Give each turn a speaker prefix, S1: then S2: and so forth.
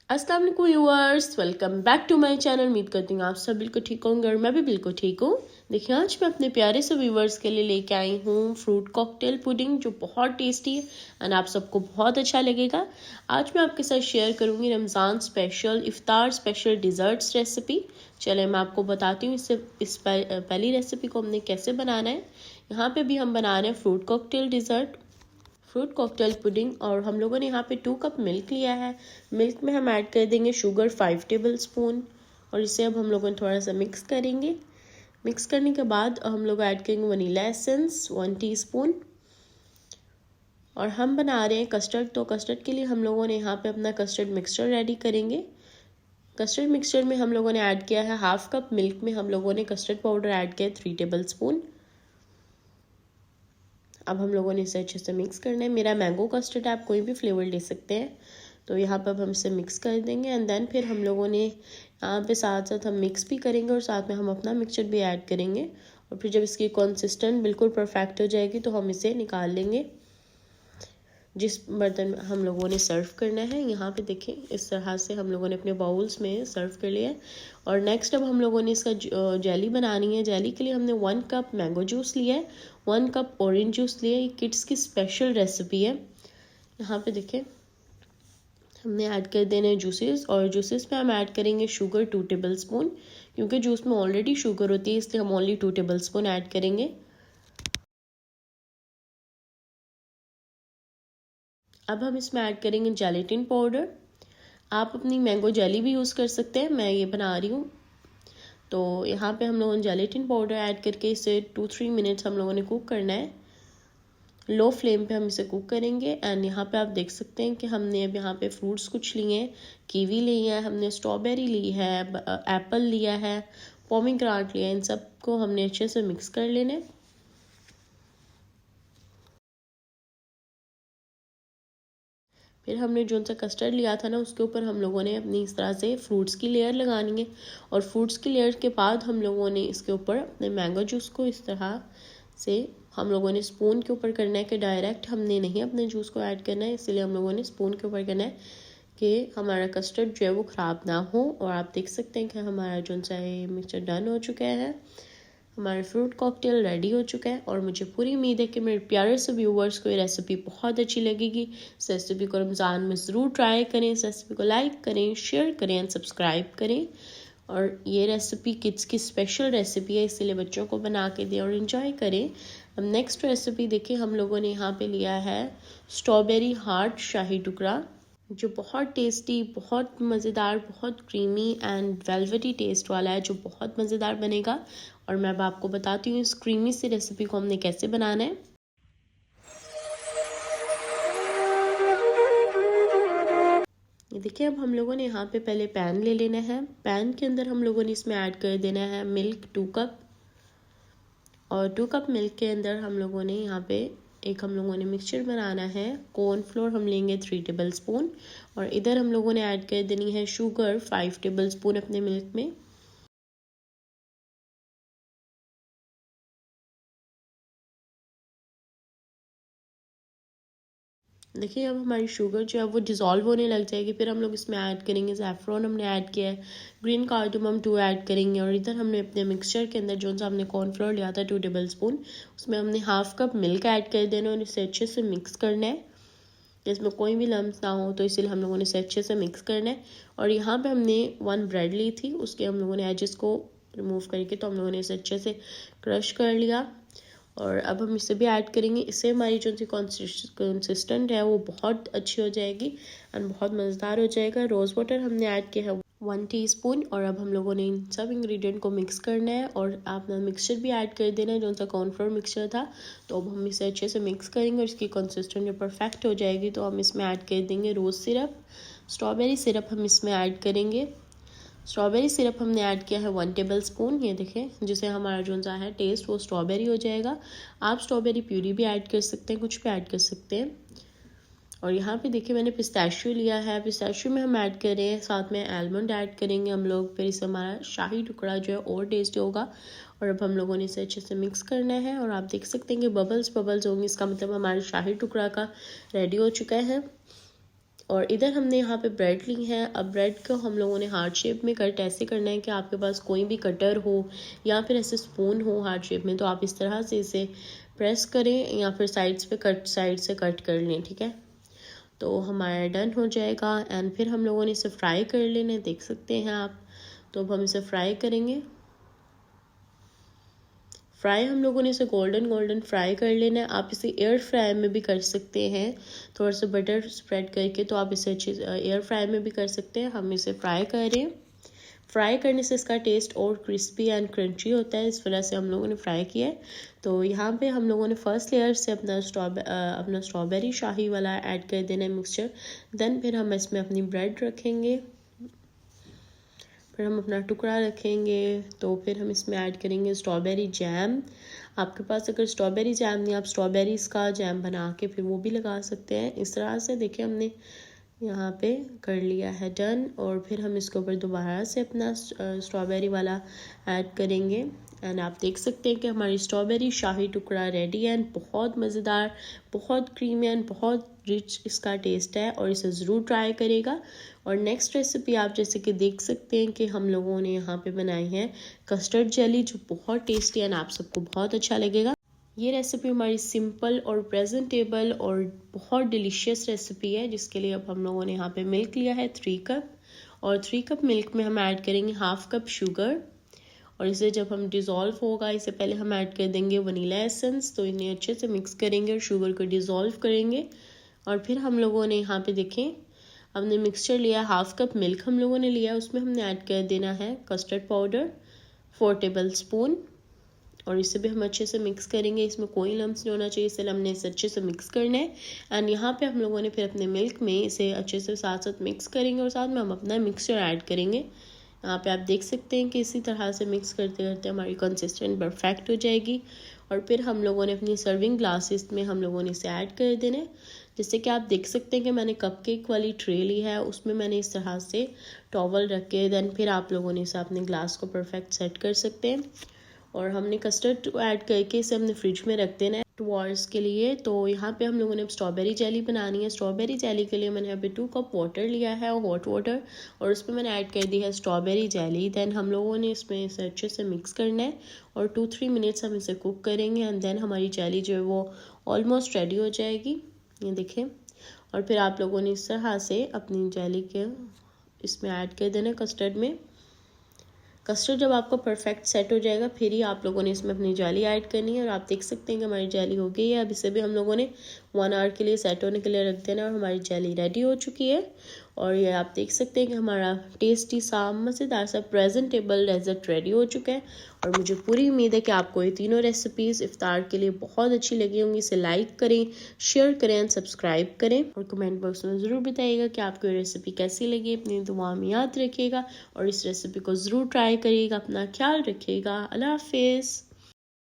S1: अस्सलाम वालेकुम viewers, welcome back to my channel. उम्मीद करती हूँ आप सब बिल्कुल ठीक होंगे और मैं भी बिल्कुल ठीक हूँ। देखिए, आज मैं अपने प्यारे से व्यूअर्स के लिए लेके आई हूँ फ्रूट कॉकटेल पुडिंग, जो बहुत टेस्टी है एंड आप सबको बहुत अच्छा लगेगा। आज मैं आपके साथ शेयर करूँगी रमज़ान स्पेशल इफ्तार स्पेशल डिज़र्ट्स रेसिपी। चले मैं आपको बताती हूँ इस पहली रेसिपी को हमने कैसे बनाना है। यहाँ पे भी हम बना रहे हैं fruit cocktail dessert, fruit cocktail pudding. और हम लोगों ने यहाँ पे 2 कप मिल्क लिया है। मिल्क में हम ऐड कर देंगे शुगर 5 टेबल स्पून और इसे अब हम लोगों ने थोड़ा सा मिक्स करेंगे। मिक्स करने के बाद हम लोग ऐड करेंगे वनीला एसेंस 1 टीस्पून। और हम बना रहे हैं कस्टर्ड, तो कस्टर्ड के लिए हम लोगों ने यहाँ पे अपना कस्टर्ड मिक्सचर रेडी करेंगे। कस्टर्ड मिक्सचर में हम लोगों ने ऐड किया है हाफ कप मिल्क में हम लोगों ने कस्टर्ड पाउडर ऐड किया है 3 टेबल स्पून। अब हम लोगों ने इसे अच्छे से मिक्स करना है। मेरा मैंगो कस्टर्ड, आप कोई भी फ्लेवर ले सकते हैं। तो यहाँ पर अब हम इसे मिक्स कर देंगे एंड देन फिर हम लोगों ने यहाँ पे साथ साथ हम मिक्स भी करेंगे और साथ में हम अपना मिक्सचर भी ऐड करेंगे। और फिर जब इसकी कंसिस्टेंट बिल्कुल परफेक्ट हो जाएगी तो हम इसे निकाल लेंगे जिस बर्तन में हम लोगों ने सर्व करना है। यहाँ पे देखें, इस तरह से हम लोगों ने अपने बाउल्स में सर्व कर लिया है। और नेक्स्ट अब हम लोगों ने इसका जेली बनानी है। जेली के लिए हमने 1 कप मैंगो जूस लिया है, 1 कप ऑरेंज जूस लिया है। ये किड्स की स्पेशल रेसिपी है। यहाँ पे देखें, हमने ऐड कर देने जूसेस और जूसेस में हम ऐड करेंगे शुगर 2 टेबल स्पून। क्योंकि जूस में ऑलरेडी शुगर होती है इसलिए हम ओनली 2 टेबल स्पून ऐड करेंगे। अब हम इसमें ऐड करेंगे जेलेटिन पाउडर। आप अपनी मैंगो जेली भी यूज़ कर सकते हैं, मैं ये बना रही हूँ। तो यहाँ पे हम लोगों ने जेलेटिन पाउडर ऐड करके इसे 2-3 मिनट्स हम लोगों ने कुक करना है। लो फ्लेम पे हम इसे कुक करेंगे। एंड यहाँ पे आप देख सकते हैं कि हमने अब यहाँ पे फ्रूट्स कुछ लिए हैं। कीवी ली है, हमने स्ट्रॉबेरी ली है, एप्पल लिया है, पोमीग्रेनेट लिया है। इन सब को हमने अच्छे से मिक्स कर लेना है। फिर हमने जो सा कस्टर्ड लिया था ना, उसके ऊपर हम लोगों ने अपनी इस तरह से फ्रूट्स की लेयर लगानी है। और फ्रूट्स की लेयर के बाद हम लोगों ने इसके ऊपर अपने मैंगो जूस को इस तरह से हम लोगों ने स्पून के ऊपर करना है कि डायरेक्ट हमने नहीं अपने जूस को ऐड करना है। इसलिए हम लोगों ने स्पून के ऊपर करना है कि हमारा कस्टर्ड जो है वो ख़राब ना हो। और आप देख सकते हैं कि हमारा जो सा मिक्सचर डन हो चुका है, हमारा फ्रूट कॉकटेल रेडी हो चुका है। और मुझे पूरी उम्मीद है कि मेरे प्यारे से व्यूवर्स को ये रेसिपी बहुत अच्छी लगेगी। इस रेसिपी को रमज़ान में ज़रूर ट्राई करें। इस रेसिपी को लाइक करें, शेयर करें एंड सब्सक्राइब करें। और ये रेसिपी किड्स की स्पेशल रेसिपी है, इसलिए बच्चों को बना के दें और इन्जॉय करें। अब नेक्स्ट रेसिपी देखिए, हम लोगों ने यहाँ पे लिया है स्ट्रॉबेरी हार्ट शाही टुकड़ा, जो बहुत टेस्टी, बहुत मज़ेदार, बहुत क्रीमी एंड वेलवेटी टेस्ट वाला है, जो बहुत मज़ेदार बनेगा। और मैं अब आपको बताती हूँ इस क्रीमी सी रेसिपी को हमने कैसे बनाना है। ये देखिए, अब हम लोगों ने यहाँ पे पहले पैन ले लेना है। पैन के अंदर हम लोगों ने इसमें ऐड कर देना है मिल्क 2 कप। और 2 कप मिल्क के अंदर हम लोगों ने यहाँ पे एक हम लोगों ने मिक्सचर बनाना है। कॉर्नफ्लोर हम लेंगे 3 टेबल स्पून। और इधर हम लोगों ने ऐड कर देनी है शुगर 5 टेबल स्पून अपने मिल्क में। देखिए, अब हमारी शुगर जो है वो डिज़ोल्व होने लग जाएगी। फिर हम लोग इसमें ऐड करेंगे ज़ैफ़रन, हमने ऐड किया है, ग्रीन कार्डमम 2 ऐड करेंगे। और इधर हमने अपने मिक्सचर के अंदर जो सा हमने कॉर्नफ्लोर लिया था 2 टेबल स्पून, उसमें हमने हाफ कप मिल्क ऐड कर देना और इसे अच्छे से मिक्स करना है, इसमें कोई भी लम्स ना हो। तो इसलिए हम लोगों ने इसे अच्छे से मिक्स करना है। और यहाँ पे हमने 1 ब्रेड ली थी, उसके हम लोगों ने एजेस को रिमूव करके तो हम लोगों ने इसे अच्छे से क्रश कर लिया। और अब हम इसे भी ऐड करेंगे। इससे हमारी जो सी कंसिस्टेंट है वो बहुत अच्छी हो जाएगी एंड बहुत मज़ेदार हो जाएगा। रोज़ वाटर हमने ऐड किया है 1 टीस्पून। और अब हम लोगों ने इन सब इंग्रेडिएंट को मिक्स करना है और आपने मिक्सचर भी ऐड कर देना है, जो सा कॉर्नफ्लोर मिक्सचर था। तो अब हम इसे अच्छे से मिक्स करेंगे और इसकी कंसिस्टेंट जो परफेक्ट हो जाएगी तो हम इसमें ऐड कर देंगे रोज़ सिरप। स्ट्रॉबेरी सिरप हम इसमें ऐड करेंगे। स्ट्रॉबेरी सिरप हमने ऐड किया है 1 टेबल स्पून। ये देखें, जिससे हमारा जो सा है टेस्ट वो स्ट्रॉबेरी हो जाएगा। आप स्ट्रॉबेरी प्यूरी भी ऐड कर सकते हैं, कुछ भी ऐड कर सकते हैं। और यहाँ पे देखिए, मैंने पिस्ताशियो लिया है। पिस्ताशियो में हम ऐड कर रहे हैं, साथ में आलमंड ऐड करेंगे हम लोग। फिर इससे हमारा शाही टुकड़ा जो है और टेस्टी होगा। और अब हम लोगों ने इसे अच्छे से मिक्स करना है। और आप देख सकते हैं कि बबल्स बबल्स होंगे, इसका मतलब हमारा शाही टुकड़ा का रेडी हो चुका है। और इधर हमने यहाँ पे ब्रेड ली है। अब ब्रेड को हम लोगों ने हार्ट शेप में कट ऐसे करना है कि आपके पास कोई भी कटर हो या फिर ऐसे स्पून हो हार्ट शेप में, तो आप इस तरह से इसे प्रेस करें या फिर साइड से कट कर लें, ठीक है। तो हमारा डन हो जाएगा एंड फिर हम लोगों ने इसे फ्राई कर लेना है, देख सकते हैं आप। तो अब हम इसे फ्राई करेंगे। फ्राई हम लोगों ने इसे गोल्डन फ्राई कर लेना है। आप इसे एयर फ्राई में भी कर सकते हैं, थोड़ा सा बटर स्प्रेड करके, तो आप इसे अच्छे एयर फ्राई में भी कर सकते हैं। हम इसे फ्राई करें। फ्राई करने से इसका टेस्ट और क्रिस्पी एंड क्रंची होता है, इस वजह से हम लोगों ने फ्राई किया है। तो यहाँ पे हम लोगों ने फर्स्ट लेयर से अपना स्ट्रॉबेरी शाही वाला ऐड कर देना है मिक्सचर। देन फिर हम इसमें अपनी ब्रेड रखेंगे, फिर हम अपना टुकड़ा रखेंगे। तो फिर हम इसमें ऐड करेंगे स्ट्रॉबेरी जैम। आपके पास अगर स्ट्रॉबेरी जैम नहीं, आप स्ट्रॉबेरीज़ का जैम बना के फिर वो भी लगा सकते हैं। इस तरह से देखिए हमने यहाँ पे कर लिया है डन। और फिर हम इसके ऊपर दोबारा से अपना स्ट्रॉबेरी वाला ऐड करेंगे एंड आप देख सकते हैं कि हमारी स्ट्रॉबेरी शाही टुकड़ा रेडी है एंड बहुत मज़ेदार, बहुत क्रीमी एंड बहुत रिच इसका टेस्ट है, और इसे ज़रूर ट्राई करेगा। और नेक्स्ट रेसिपी आप जैसे कि देख सकते हैं कि हम लोगों ने यहाँ पे बनाई है कस्टर्ड जेली, जो बहुत टेस्टी एंड आप सबको बहुत अच्छा लगेगा। ये रेसिपी हमारी सिंपल और प्रेजेंटेबल और बहुत डिलीशियस रेसिपी है, जिसके लिए अब हम लोगों ने यहाँ पे मिल्क लिया है 3 कप, और 3 कप मिल्क में हम ऐड करेंगे हाफ कप शुगर। और इसे जब हम डिज़ोल्व होगा, इससे पहले हम ऐड कर देंगे वनीला एसेंस। तो इन्हें अच्छे से मिक्स करेंगे और शुगर को डिज़ोल्व करेंगे। और फिर हम लोगों ने यहाँ पे देखें, हमने मिक्सचर लिया, हाफ कप मिल्क हम लोगों ने लिया, उसमें हमने ऐड कर देना है कस्टर्ड पाउडर 4 टेबल स्पून, और इसे भी हम अच्छे से मिक्स करेंगे। इसमें कोई लम्स नहीं होना चाहिए, इसलिए हमने इसे अच्छे से मिक्स करना है। एंड यहाँ पे हम लोगों ने फिर अपने मिल्क में इसे अच्छे से साथ साथ मिक्स करेंगे और साथ में हम अपना मिक्सचर ऐड करेंगे। यहाँ पे आप देख सकते हैं कि इसी तरह से मिक्स करते करते हमारी कंसिस्टेंट परफेक्ट हो जाएगी। और फिर हम लोगों ने अपनी सर्विंग ग्लासेस में हम लोगों ने इसे ऐड कर देना है। जैसे कि आप देख सकते हैं कि मैंने कपकेक वाली ट्रे ली है, उसमें मैंने इस तरह से टॉवल रख के देन फिर आप लोगों ने इसे अपने ग्लास को परफेक्ट सेट कर सकते हैं। और हमने कस्टर्ड ऐड करके इसे हमने फ्रिज में रख देना है 2 आवर्स के लिए। तो यहाँ पे हम लोगों ने अब स्ट्रॉबेरी जेली बनानी है। स्ट्रॉबेरी जेली के लिए मैंने यहाँ पे 2 कप वाटर लिया है, हॉट वाटर, और उसमें मैंने ऐड कर दी है स्ट्रॉबेरी जेली। देन हम लोगों ने इसमें इसे अच्छे से मिक्स करना है और 2-3 मिनट्स हम इसे कुक करेंगे एंड देन हमारी जेली जो है वो ऑलमोस्ट रेडी हो जाएगी, ये देखें। और फिर आप लोगों ने इस तरह से अपनी जेली के इसमें ऐड कर देना कस्टर्ड में। कस्टर्ड जब आपका परफेक्ट सेट हो जाएगा, फिर ही आप लोगों ने इसमें अपनी जेली ऐड करनी है। और आप देख सकते हैं कि हमारी जेली हो गई है। अब इसे भी हम लोगों ने 1 आवर के लिए सेट होने के लिए रख देना, और हमारी जेली रेडी हो चुकी है। और ये आप देख सकते हैं कि हमारा टेस्टी सा मज़ेदार सा प्रेजेंटेबल डेजर्ट रेडी हो चुका है। और मुझे पूरी उम्मीद है कि आपको ये तीनों रेसिपीज़ इफ्तार के लिए बहुत अच्छी लगी होंगी। इसे लाइक करें, शेयर करें एंड सब्सक्राइब करें, और कमेंट बॉक्स में ज़रूर बताइएगा कि आपको ये रेसिपी कैसी लगी। अपनी दुआ में याद रखिएगा और इस रेसिपी को ज़रूर ट्राई करिएगा। अपना ख्याल रखिएगा। अल्लाह हाफिज़।